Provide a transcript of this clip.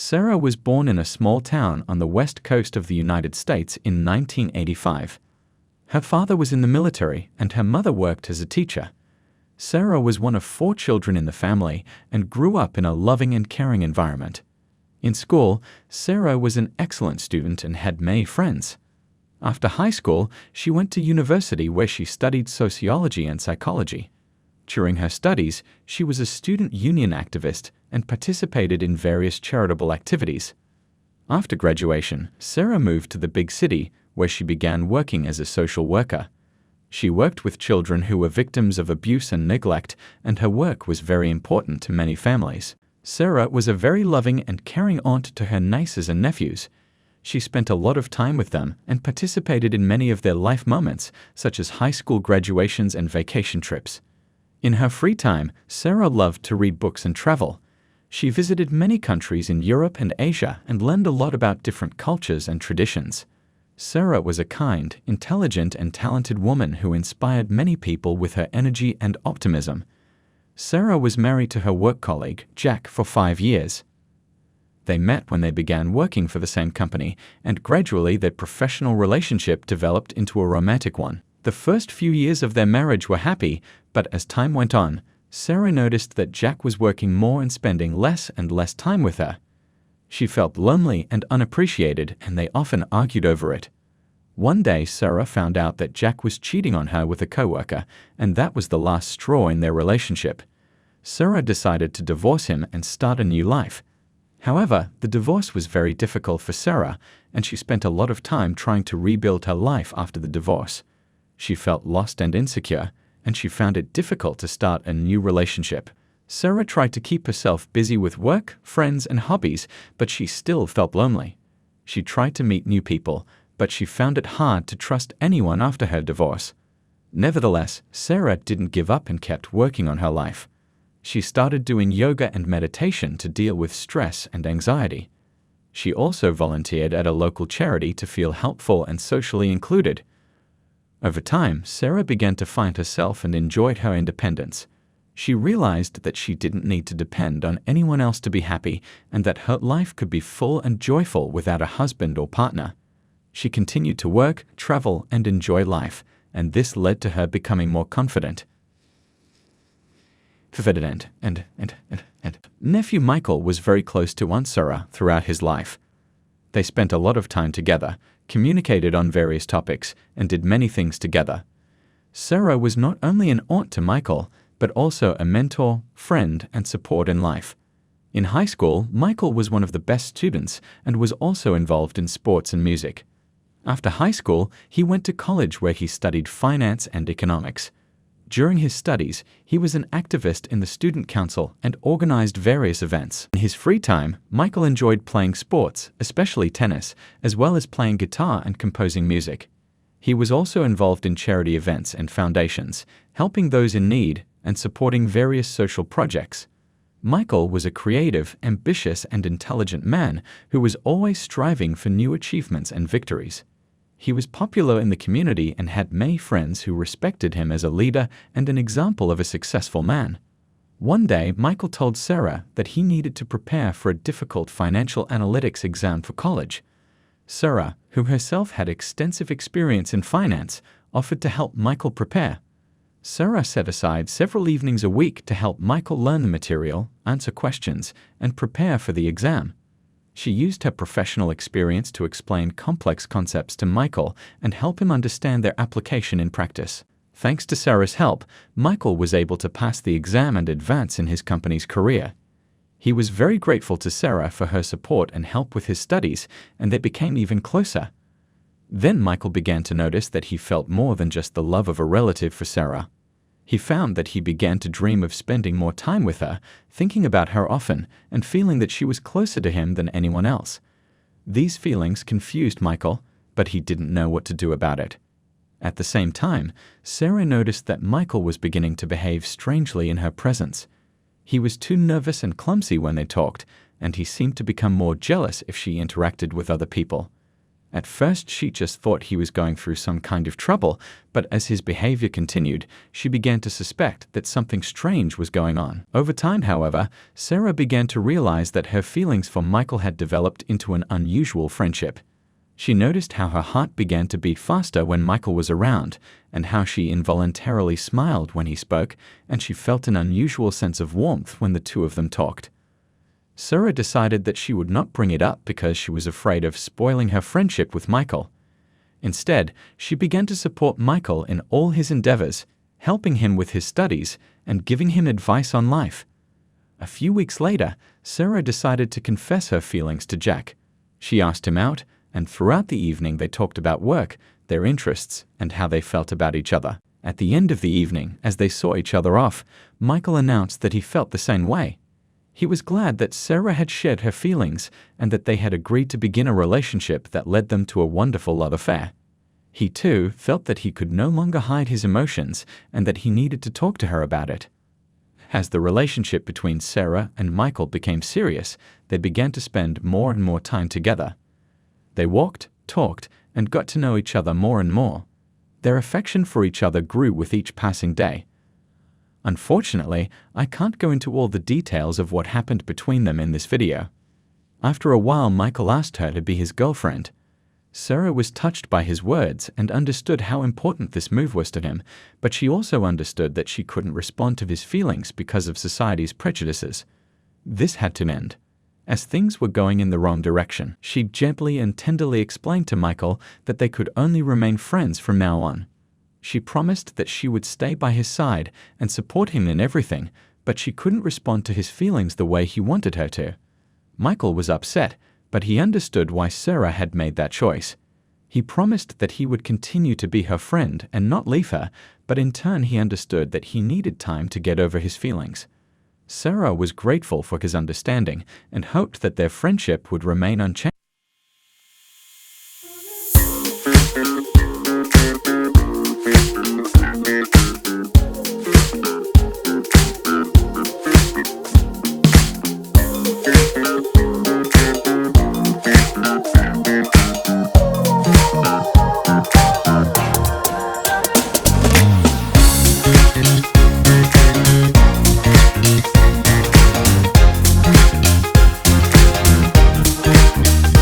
Sarah was born in a small town on the west coast of the United States in 1985. Her father was in the military and her mother worked as a teacher. Sarah was one of 4 children in the family and grew up in a loving and caring environment. In school, Sarah was an excellent student and had many friends. After high school, she went to university where she studied sociology and psychology. During her studies, she was a student union activist and participated in various charitable activities. After graduation, Sarah moved to the big city where she began working as a social worker. She worked with children who were victims of abuse and neglect, and her work was very important to many families. Sarah was a very loving and caring aunt to her nieces and nephews. She spent a lot of time with them and participated in many of their life moments, such as high school graduations and vacation trips. In her free time, Sarah loved to read books and travel. She visited many countries in Europe and Asia and learned a lot about different cultures and traditions. Sarah was a kind, intelligent, and talented woman who inspired many people with her energy and optimism. Sarah was married to her work colleague, Jack, for 5 years. They met when they began working for the same company, and gradually their professional relationship developed into a romantic one. The first few years of their marriage were happy, but as time went on, Sarah noticed that Jack was working more and spending less and less time with her. She felt lonely and unappreciated, and they often argued over it. One day, Sarah found out that Jack was cheating on her with a coworker, and that was the last straw in their relationship. Sarah decided to divorce him and start a new life. However, the divorce was very difficult for Sarah, and she spent a lot of time trying to rebuild her life after the divorce. She felt lost and insecure, and she found it difficult to start a new relationship. Sarah tried to keep herself busy with work, friends, and hobbies, but she still felt lonely. She tried to meet new people, but she found it hard to trust anyone after her divorce. Nevertheless, Sarah didn't give up and kept working on her life. She started doing yoga and meditation to deal with stress and anxiety. She also volunteered at a local charity to feel helpful and socially included. Over time, Sarah began to find herself and enjoyed her independence. She realized that she didn't need to depend on anyone else to be happy and that her life could be full and joyful without a husband or partner. She continued to work, travel, and enjoy life, and this led to her becoming more confident. Nephew Michael was very close to Aunt Sarah throughout his life. They spent a lot of time together, communicated on various topics, and did many things together. Sarah was not only an aunt to Michael, but also a mentor, friend, and support in life. In high school, Michael was one of the best students and was also involved in sports and music. After high school, he went to college where he studied finance and economics. During his studies, he was an activist in the student council and organized various events. In his free time, Michael enjoyed playing sports, especially tennis, as well as playing guitar and composing music. He was also involved in charity events and foundations, helping those in need and supporting various social projects. Michael was a creative, ambitious, and intelligent man who was always striving for new achievements and victories. He was popular in the community and had many friends who respected him as a leader and an example of a successful man. One day, Michael told Sarah that he needed to prepare for a difficult financial analytics exam for college. Sarah, who herself had extensive experience in finance, offered to help Michael prepare. Sarah set aside several evenings a week to help Michael learn the material, answer questions, and prepare for the exam. She used her professional experience to explain complex concepts to Michael and help him understand their application in practice. Thanks to Sarah's help, Michael was able to pass the exam and advance in his company's career. He was very grateful to Sarah for her support and help with his studies, and they became even closer. Then Michael began to notice that he felt more than just the love of a relative for Sarah. He found that he began to dream of spending more time with her, thinking about her often, and feeling that she was closer to him than anyone else. These feelings confused Michael, but he didn't know what to do about it. At the same time, Sarah noticed that Michael was beginning to behave strangely in her presence. He was too nervous and clumsy when they talked, and he seemed to become more jealous if she interacted with other people. At first, she just thought he was going through some kind of trouble, but as his behavior continued, she began to suspect that something strange was going on. Over time, however, Sarah began to realize that her feelings for Michael had developed into an unusual friendship. She noticed how her heart began to beat faster when Michael was around, and how she involuntarily smiled when he spoke, and she felt an unusual sense of warmth when the two of them talked. Sarah decided that she would not bring it up because she was afraid of spoiling her friendship with Michael. Instead, she began to support Michael in all his endeavors, helping him with his studies and giving him advice on life. A few weeks later, Sarah decided to confess her feelings to Jack. She asked him out, and throughout the evening they talked about work, their interests, and how they felt about each other. At the end of the evening, as they saw each other off, Michael announced that he felt the same way. He was glad that Sarah had shared her feelings and that they had agreed to begin a relationship that led them to a wonderful love affair. He too felt that he could no longer hide his emotions and that he needed to talk to her about it. As the relationship between Sarah and Michael became serious, they began to spend more and more time together. They walked, talked, and got to know each other more and more. Their affection for each other grew with each passing day. Unfortunately, I can't go into all the details of what happened between them in this video. After a while, Michael asked her to be his girlfriend. Sarah was touched by his words and understood how important this move was to him, but she also understood that she couldn't respond to his feelings because of society's prejudices. This had to end. As things were going in the wrong direction, she gently and tenderly explained to Michael that they could only remain friends from now on. She promised that she would stay by his side and support him in everything, but she couldn't respond to his feelings the way he wanted her to. Michael was upset, but he understood why Sarah had made that choice. He promised that he would continue to be her friend and not leave her, but in turn he understood that he needed time to get over his feelings. Sarah was grateful for his understanding and hoped that their friendship would remain unchanged.